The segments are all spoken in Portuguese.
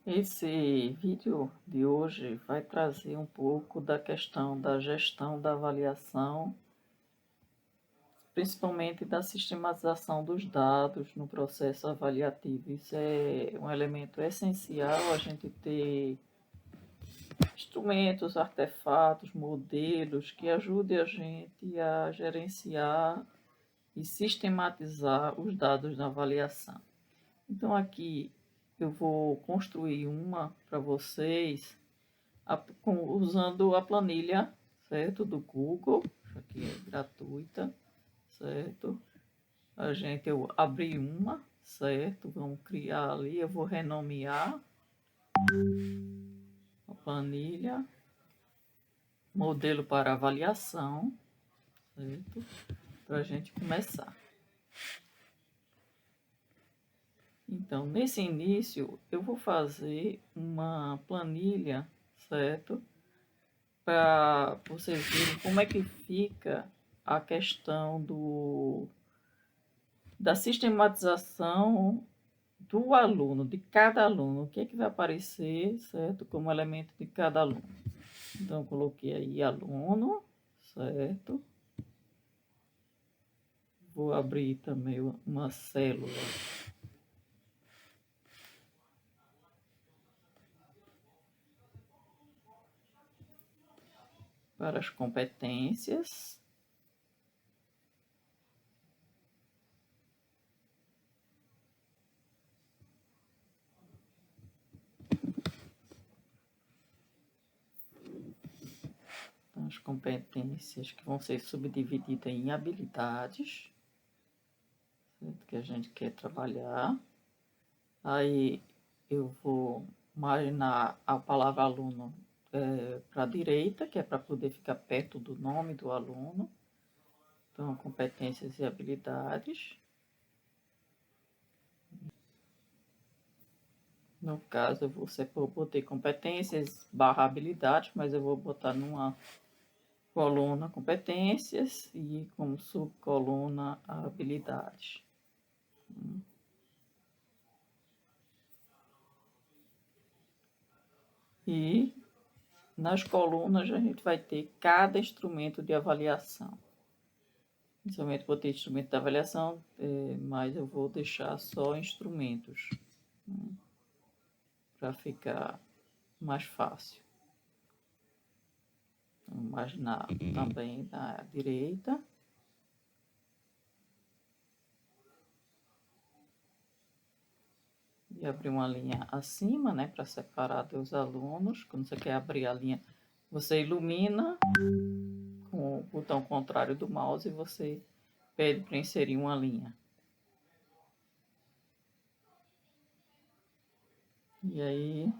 Esse vídeo de hoje vai trazer um pouco da questão da gestão da avaliação, principalmente da sistematização dos dados no processo avaliativo. Isso é um elemento essencial, a gente ter instrumentos, artefatos, modelos que ajudem a gente a gerenciar e sistematizar os dados da avaliação. Então, aqui eu vou construir uma para vocês usando a planilha, certo? Do Google, aqui é gratuita, certo? Eu abri uma, certo? Vamos criar ali, eu vou renomear a planilha, modelo para avaliação, certo? Para a gente começar. Então, nesse início, eu vou fazer uma planilha, certo? Para vocês verem como é que fica a questão da sistematização do aluno, de cada aluno, o que é que vai aparecer, certo? Como elemento de cada aluno. Então, eu coloquei aí aluno, certo? Vou abrir também uma célula para as competências. Então, as competências que vão ser subdivididas em habilidades, certo? Que a gente quer trabalhar. Aí eu vou marginar a palavra aluno para a direita, que é para poder ficar perto do nome do aluno. Então, competências e habilidades. No caso, eu botei competências barra habilidades, mas eu vou botar numa coluna competências e como subcoluna habilidades. E nas colunas a gente vai ter cada instrumento de avaliação. Inicialmente botei instrumento de avaliação, mas eu vou deixar só instrumentos, né, para ficar mais fácil. Então, imaginar também na direita. E abrir uma linha acima, né, para separar dos alunos. Quando você quer abrir a linha, você ilumina com o botão contrário do mouse e você pede para inserir uma linha. E aí,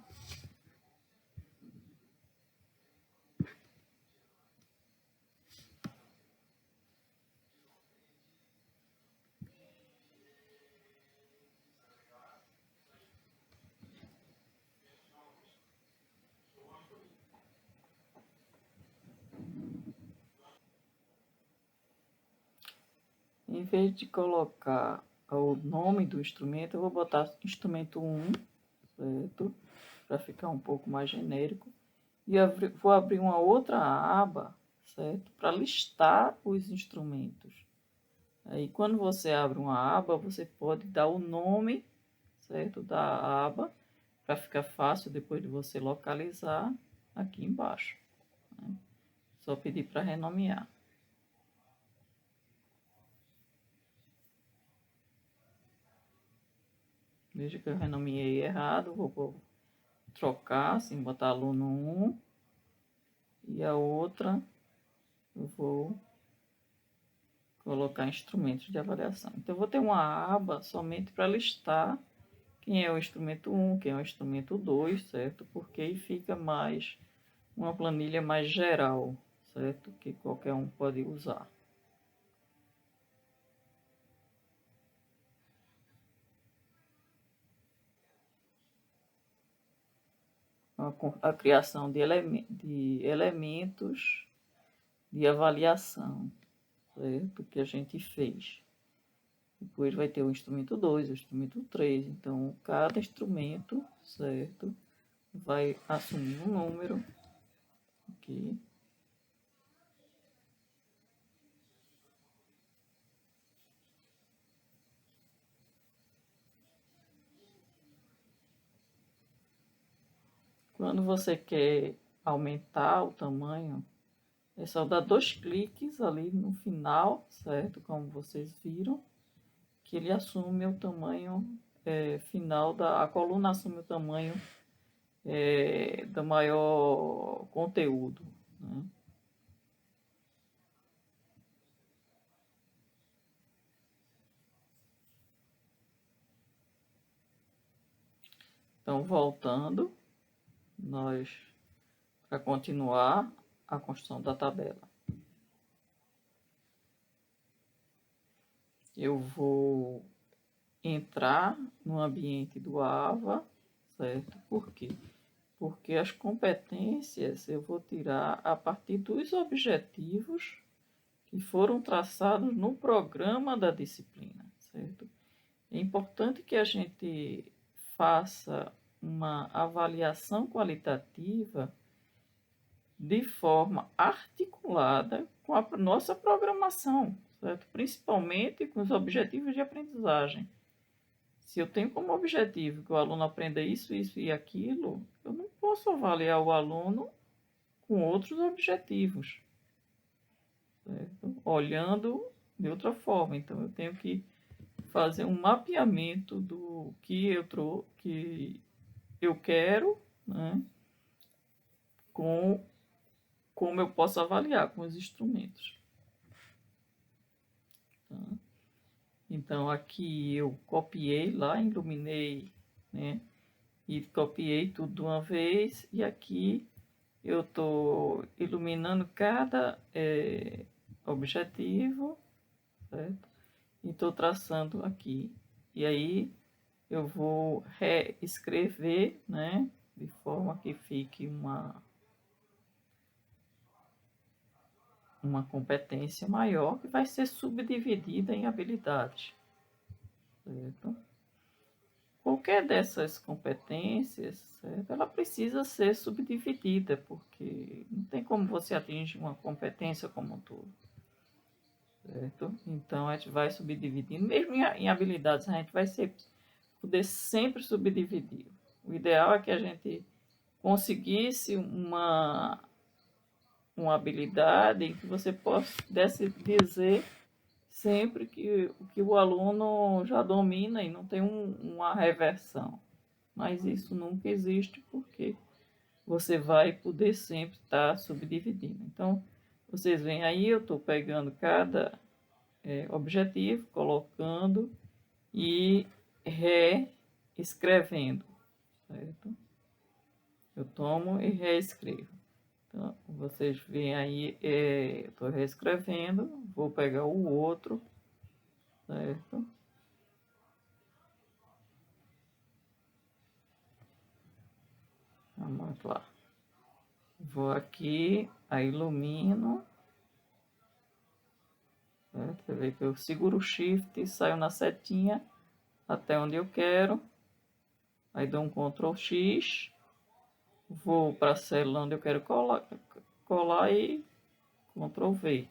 em vez de colocar o nome do instrumento, eu vou botar instrumento 1, certo? Para ficar um pouco mais genérico. E vou abrir uma outra aba, certo? Para listar os instrumentos. Aí, quando você abre uma aba, você pode dar o nome, certo, da aba, para ficar fácil depois de você localizar aqui embaixo, né? Só pedir para renomear. Veja que eu renomeei errado, vou trocar, assim, botar aluno 1 e a outra eu vou colocar instrumentos de avaliação. Então, eu vou ter uma aba somente para listar quem é o instrumento 1, quem é o instrumento 2, certo? Porque aí fica mais uma planilha mais geral, certo? Que qualquer um pode usar. A criação de elementos de avaliação, certo? Que a gente fez. Depois vai ter o instrumento 2, o instrumento 3. Então, cada instrumento, certo? Vai assumir um número aqui. Quando você quer aumentar o tamanho, é só dar 2 cliques ali no final, certo? Como vocês viram, que ele assume o tamanho final a coluna assume o tamanho do maior conteúdo, né? Então, voltando, nós para continuar a construção da tabela, eu vou entrar no ambiente do AVA, certo? Por quê? Porque as competências eu vou tirar a partir dos objetivos que foram traçados no programa da disciplina, certo? É importante que a gente faça uma avaliação qualitativa de forma articulada com a nossa programação, certo? Principalmente com os objetivos de aprendizagem. Se eu tenho como objetivo que o aluno aprenda isso, isso e aquilo, eu não posso avaliar o aluno com outros objetivos, certo? Olhando de outra forma. Então, eu tenho que fazer um mapeamento do que eu quero, né, com como eu posso avaliar com os instrumentos. Tá? Então, aqui eu copiei lá, iluminei, né, e copiei tudo de uma vez, e aqui eu estou iluminando cada objetivo, certo? E estou traçando aqui. E aí eu vou reescrever, né, de forma que fique uma competência maior que vai ser subdividida em habilidades, certo? Qualquer dessas competências, certo? Ela precisa ser subdividida, porque não tem como você atingir uma competência como um todo, certo? Então, a gente vai subdividindo, mesmo em habilidades, a gente vai poder sempre subdividir. O ideal é que a gente conseguisse uma habilidade em que você pudesse dizer sempre que o aluno já domina e não tem uma reversão. Mas isso nunca existe porque você vai poder sempre estar subdividindo. Então, vocês veem aí, eu estou pegando cada objetivo, colocando e reescrevendo, certo? Eu tomo e reescrevo. Então, vocês veem aí, eu estou reescrevendo, vou pegar o outro, certo? Vamos lá. Vou aqui, aí ilumino, certo? Você vê que eu seguro o Shift e saio na setinha até onde eu quero. Aí dou um Ctrl X, vou para a célula onde eu quero colar e Ctrl V.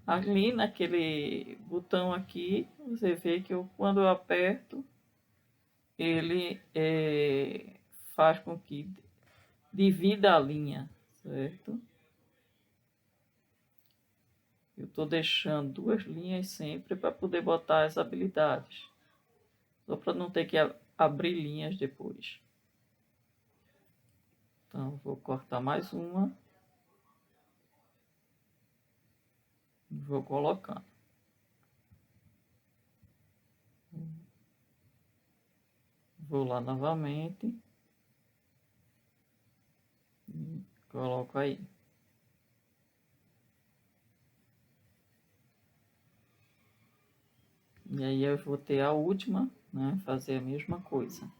Ali naquele botão aqui, você vê que quando eu aperto, ele faz com que divida a linha, certo? Eu estou deixando 2 linhas sempre para poder botar as habilidades, só para não ter que abrir linhas depois. Então, vou cortar mais uma. Vou colocando. Vou lá novamente. E coloco aí. E aí eu vou ter a última, né? Fazer a mesma coisa.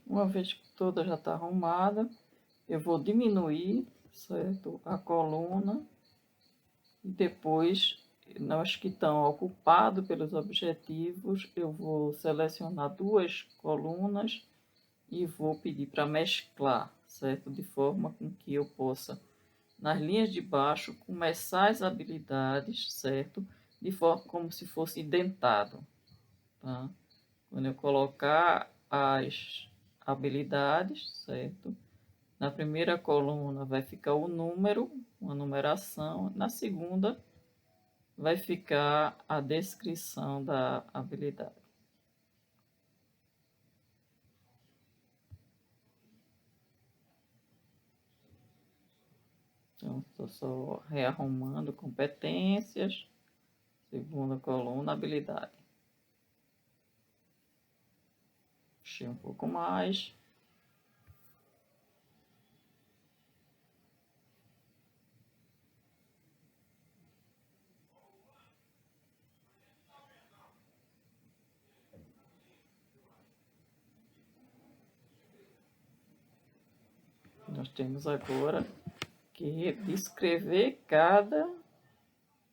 Uma vez que toda já está arrumada, eu vou diminuir, certo? A coluna E depois, nós que estão ocupados pelos objetivos, eu vou selecionar duas colunas e vou pedir para mesclar, certo? De forma com que eu possa, nas linhas de baixo, começar as habilidades, certo? De forma como se fosse indentado, tá? Quando eu colocar as habilidades, certo? Na primeira coluna vai ficar o número, uma numeração. Na segunda vai ficar a descrição da habilidade. Então, estou só rearrumando competências, segunda coluna, habilidade. Puxei um pouco mais. Nós temos agora que descrever cada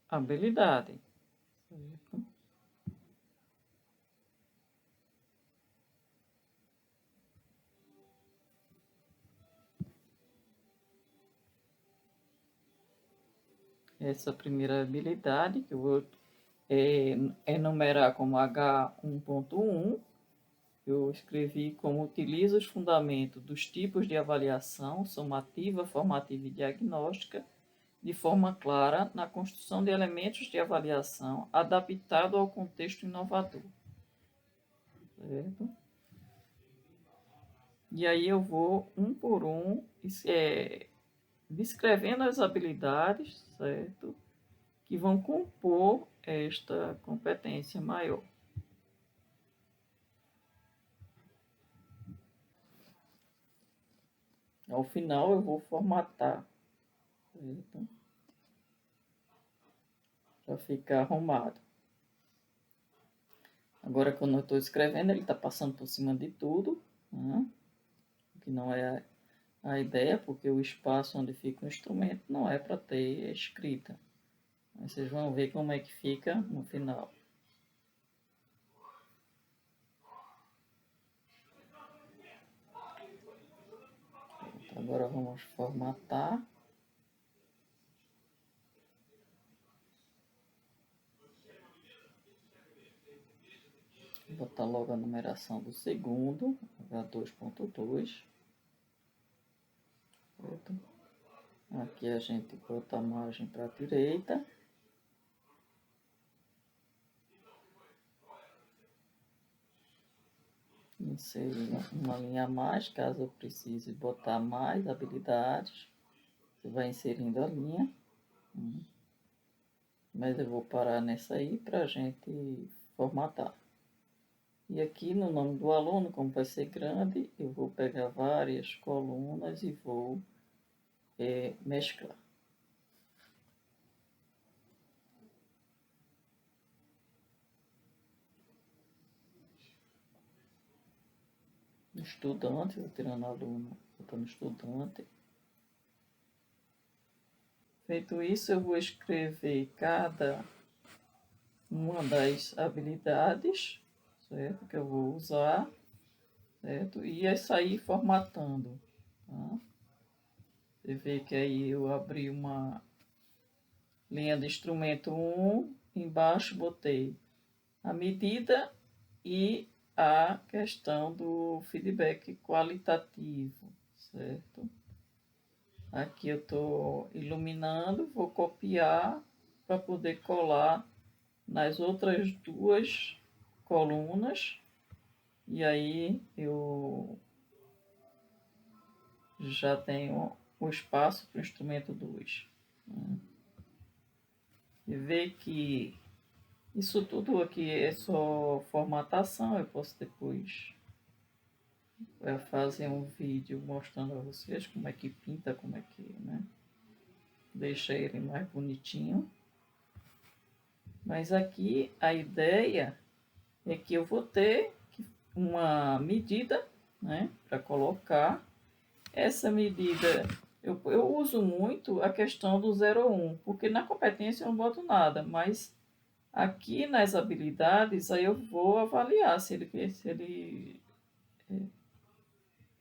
habilidade. Certo? Essa primeira habilidade, que eu vou enumerar como H1.1, eu escrevi como utiliza os fundamentos dos tipos de avaliação, somativa, formativa e diagnóstica, de forma clara na construção de elementos de avaliação adaptado ao contexto inovador. Certo? E aí eu vou um por um descrevendo as habilidades, certo? Que vão compor esta competência maior. Ao final eu vou formatar, certo? Para ficar arrumado. Agora, quando eu estou escrevendo, ele está passando por cima de tudo, né? Que não é a ideia, porque o espaço onde fica o instrumento não é para ter escrita. Mas vocês vão ver como é que fica no final. Agora vamos formatar. Vou botar logo a numeração do segundo, H2.2. Aqui a gente bota a margem para a direita. Inserir uma linha a mais, caso eu precise botar mais habilidades. Você vai inserindo a linha. Mas eu vou parar nessa aí para a gente formatar. E aqui no nome do aluno, como vai ser grande, eu vou pegar várias colunas e vou mesclar. Estudante, vou tirando aluno, botando estudante. Feito isso, eu vou escrever cada uma das habilidades, certo? Que eu vou usar, certo? E é sair formatando, tá? Você vê que aí eu abri uma linha de instrumento 1, embaixo botei a medida e a questão do feedback qualitativo, certo? Aqui eu estou iluminando, vou copiar para poder colar nas outras duas colunas e aí eu já tenho o espaço para o instrumento 2. Né? E ver que isso tudo aqui é só formatação, eu posso depois fazer um vídeo mostrando a vocês como é que pinta, como é que, né? Deixa ele mais bonitinho. Mas aqui a ideia é que eu vou ter uma medida, né, para colocar. Essa medida Eu uso muito a questão do 0 ou 1, porque na competência eu não boto nada, mas aqui nas habilidades, aí eu vou avaliar se ele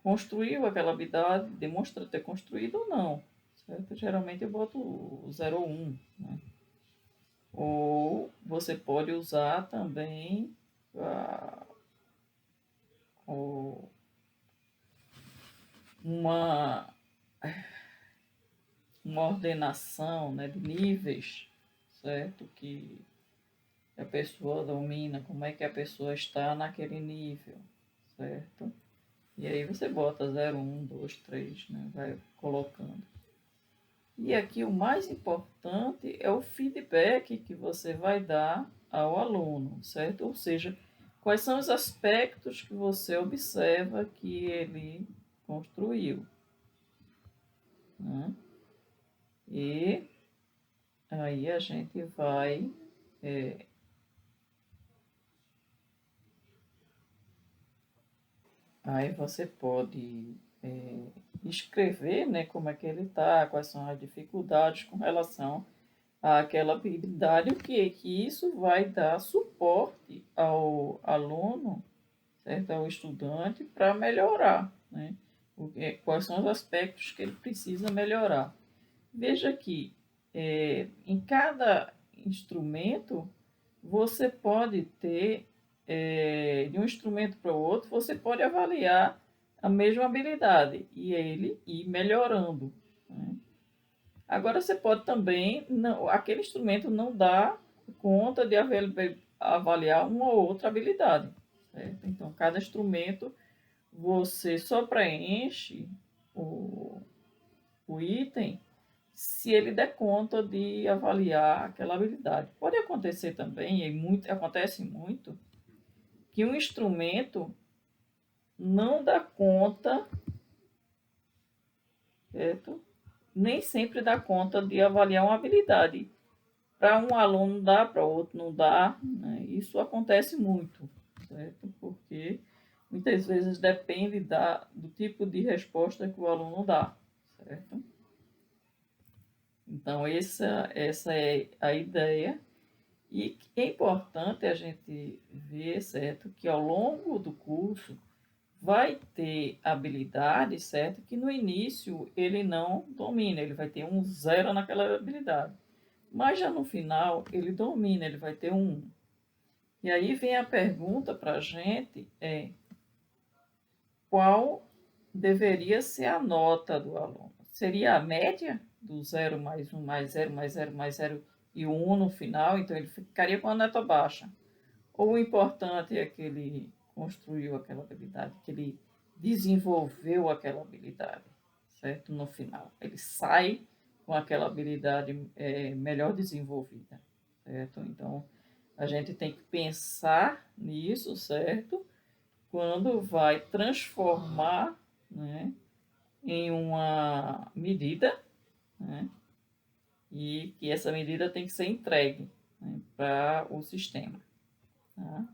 construiu aquela habilidade, demonstra ter construído ou não. Certo? Geralmente eu boto o 0 ou 1. Né? Ou você pode usar também a, uma, uma ordenação, né, de níveis, certo? Que a pessoa domina, como é que a pessoa está naquele nível, certo? E aí você bota 0, 1, 2, 3, né? Vai colocando. E aqui o mais importante é o feedback que você vai dar ao aluno, certo? Ou seja, quais são os aspectos que você observa que ele construiu, né? E aí a gente vai aí você pode escrever, né, como é que ele está, quais são as dificuldades com relação àquela habilidade, o que isso vai dar suporte ao aluno, certo? Ao estudante para melhorar, né? Quais são os aspectos que ele precisa melhorar. Veja que em cada instrumento você pode ter, de um instrumento para o outro, você pode avaliar a mesma habilidade e ele ir melhorando. Né? Agora você pode também, não, aquele instrumento não dá conta de avaliar uma ou outra habilidade. Certo? Então, cada instrumento você só preenche o, o item se ele der conta de avaliar aquela habilidade. Pode acontecer também, e muito, acontece muito, que um instrumento não dá conta, certo? Nem sempre dá conta de avaliar uma habilidade. Para um aluno dá, para outro não dá. Né? Isso acontece muito, certo? Porque muitas vezes depende do tipo de resposta que o aluno dá, certo? Então, essa é a ideia. E é importante a gente ver, certo, que ao longo do curso vai ter habilidades, certo, que no início ele não domina, ele vai ter um 0 naquela habilidade. Mas já no final ele domina, ele vai ter um 1. E aí vem a pergunta para a gente, qual deveria ser a nota do aluno? Seria a média do 0 mais 1 mais 0 mais 0 mais 0 e o 1 no final, então ele ficaria com a nota baixa. Ou o importante é que ele construiu aquela habilidade, que ele desenvolveu aquela habilidade, certo? No final, ele sai com aquela habilidade melhor desenvolvida, certo? Então, a gente tem que pensar nisso, certo? Quando vai transformar, né, em uma medida, né, e que essa medida tem que ser entregue, né, para o sistema. Tá?